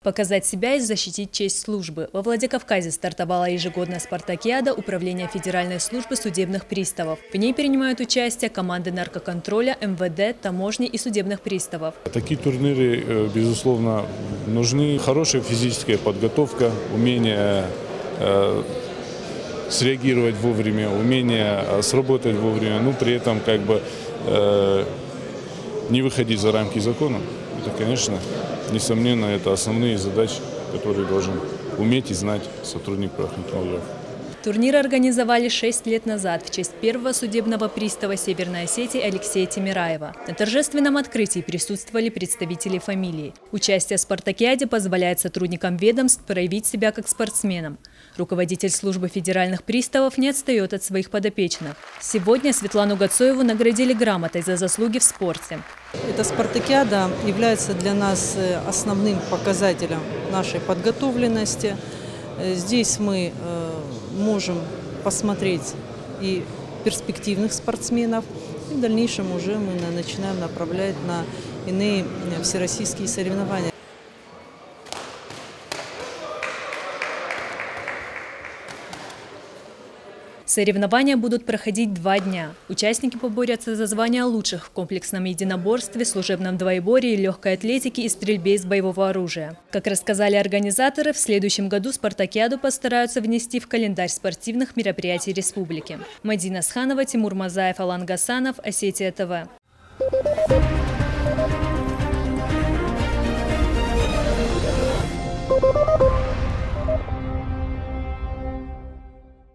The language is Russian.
Показать себя и защитить честь службы. Во Владикавказе стартовала ежегодная спартакиада Управления Федеральной службы судебных приставов. В ней принимают участие команды наркоконтроля, МВД, таможни и судебных приставов. Такие турниры, безусловно, нужны. Хорошая физическая подготовка, умение среагировать вовремя, умение сработать вовремя, но при этом не выходить за рамки закона. Это, конечно, несомненно, это основные задачи, которые должен уметь и знать сотрудник правоохранительных органов. Турнир организовали 6 лет назад в честь первого судебного пристава Северной Осетии Алексея Тимираева. На торжественном открытии присутствовали представители фамилии. Участие в спартакиаде позволяет сотрудникам ведомств проявить себя как спортсменам. Руководитель службы федеральных приставов не отстает от своих подопечных. Сегодня Светлану Гацоеву наградили грамотой за заслуги в спорте. Эта спартакиада является для нас основным показателем нашей подготовленности. Здесь мы можем посмотреть и перспективных спортсменов, и в дальнейшем уже мы начинаем направлять на иные всероссийские соревнования. Соревнования будут проходить 2 дня. Участники поборются за звание лучших в комплексном единоборстве, служебном двоеборье, легкой атлетике и стрельбе из боевого оружия. Как рассказали организаторы, в следующем году спартакиаду постараются внести в календарь спортивных мероприятий республики. Мадина Сханова, Тимур Мазаев, Алан Гасанов, Осетия ТВ.